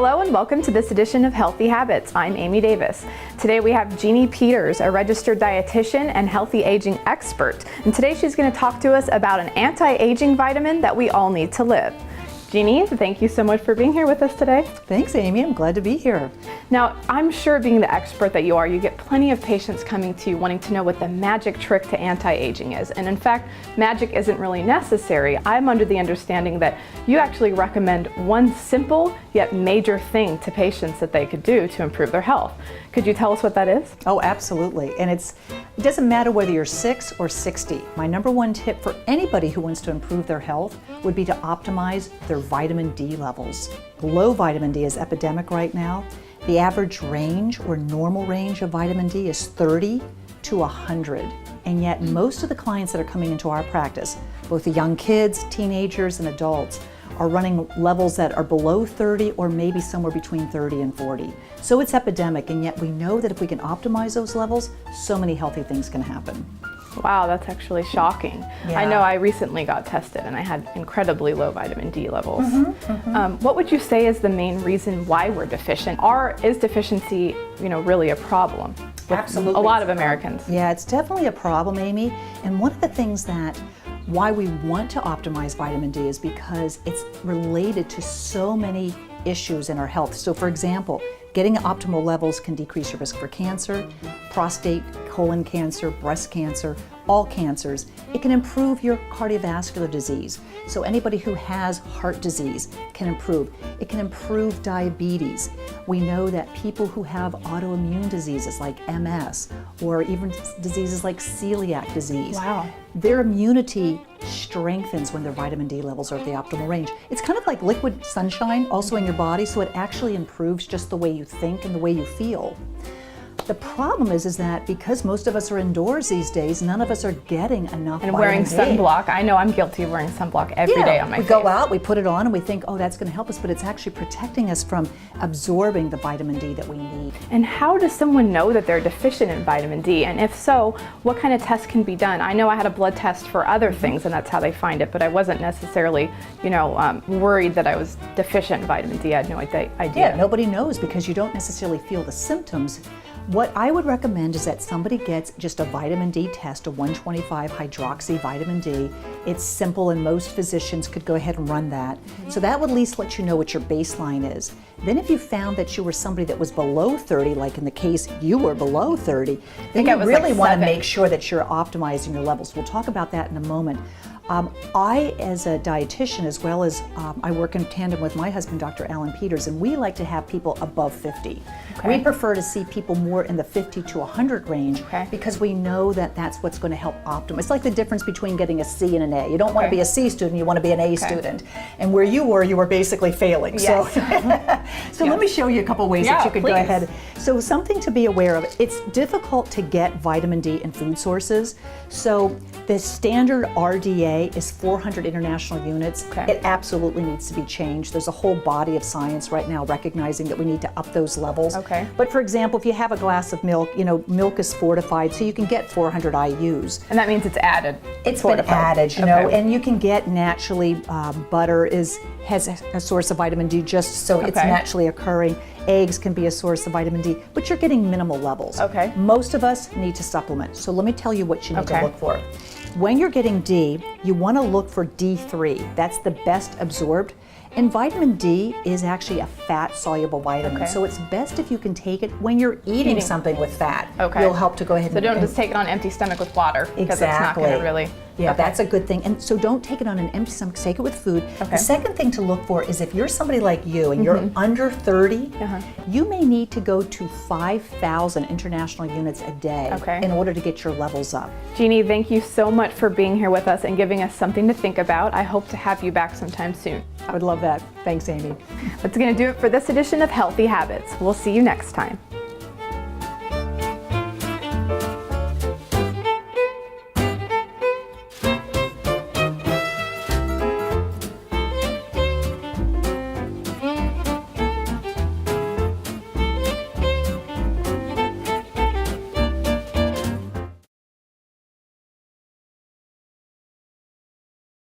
Hello and welcome to this edition of Healthy Habits. I'm Amy Davis. Today we have Jeanne Peters, a registered dietitian and healthy aging expert. And today she's going to talk to us about an anti-aging vitamin that we all need to live. Jeanne, thank you so much for being here with us today. Thanks, Amy. I'm glad to be here. Now, I'm sure being the expert that you are, you get plenty of patients coming to you wanting to know what the magic trick to anti-aging is. And in fact, magic isn't really necessary. I'm under the understanding that you actually recommend one simple yet major thing to patients that they could do to improve their health. Could you tell us what that is? Oh, absolutely. And it doesn't matter whether you're 6 or 60. My number one tip for anybody who wants to improve their health would be to optimize their vitamin D levels. Low vitamin D is epidemic right now. The average range or normal range of vitamin D is 30 to 100. And yet most of the clients that are coming into our practice, both the young kids, teenagers, and adults, are running levels that are below 30 or maybe somewhere between 30 and 40. So it's epidemic, and yet we know that if we can optimize those levels, so many healthy things can happen. Wow, that's actually shocking. Yeah. I know I recently got tested and I had incredibly low vitamin D levels. What would you say is the main reason why we're deficient? Is deficiency, really a problem with Absolutely. a lot of Americans? Yeah, it's definitely a problem, Amy. And one of the things why we want to optimize vitamin D is because it's related to so many issues in our health. So for example, getting optimal levels can decrease your risk for cancer, prostate, colon cancer, breast cancer, all cancers. It can improve your cardiovascular disease. So anybody who has heart disease can improve. It can improve diabetes. We know that people who have autoimmune diseases like MS or even diseases like celiac disease, Wow. their immunity strengthens when their vitamin D levels are at the optimal range. It's kind of like liquid sunshine also in your body, so it actually improves just the way you think and the way you feel. The problem is that because most of us are indoors these days, none of us are getting enough And wearing vitamin D. sunblock. I know I'm guilty of wearing sunblock every day on my we face. go out, we put it on, and we think, oh, that's going to help us, but it's actually protecting us from absorbing the vitamin D that we need. And how does someone know that they're deficient in vitamin D? And if so, what kind of tests can be done? I know I had a blood test for other things and that's how they find it, but I wasn't necessarily, worried that I was deficient in vitamin D. I had no idea. Yeah, nobody knows because you don't necessarily feel the symptoms. What I would recommend is that somebody gets just a vitamin D test, a 125 hydroxy vitamin D. It's simple and most physicians could go ahead and run that. So that would at least let you know what your baseline is. Then if you found that you were somebody that was below 30, like in the case you were below 30, then you really want to make sure that you're optimizing your levels. We'll talk about that in a moment. I, as a dietitian, as well as I work in tandem with my husband, Dr. Jeanne Peters, and we like to have people above 50. Okay. We prefer to see people more in the 50 to 100 range because we know that that's what's going to help optimize. It's like the difference between getting a C and an A. You don't want to be a C student, you want to be an A student. And where you were basically failing. Yes. So let me show you a couple ways that you could go ahead. So something to be aware of, it's difficult to get vitamin D in food sources. So the standard RDA is 400 international units. It absolutely needs to be changed. There's a whole body of science right now recognizing that we need to up those levels. But for example, if you have a glass of milk, milk is fortified, so you can get 400 IUs. And that means it's added. It's been added, and you can get naturally, butter has a source of vitamin D just so it's naturally occurring. Eggs can be a source of vitamin D, but you're getting minimal levels. Most of us need to supplement. So let me tell you what you need to look for. When you're getting D, you want to look for D3. That's the best absorbed. And vitamin D is actually a fat-soluble vitamin, so it's best if you can take it when you're eating something with fat. It'll help to go ahead So don't just take it on an empty stomach with water, because it's not going to really... Yeah, that's a good thing. And so don't take it on an empty stomach, take it with food. The second thing to look for is if you're somebody like you and you're under 30, you may need to go to 5,000 international units a day in order to get your levels up. Jeanne, thank you so much for being here with us and giving us something to think about. I hope to have you back sometime soon. I would love that. Thanks, Amy. That's going to do it for this edition of Healthy Habits. We'll see you next time.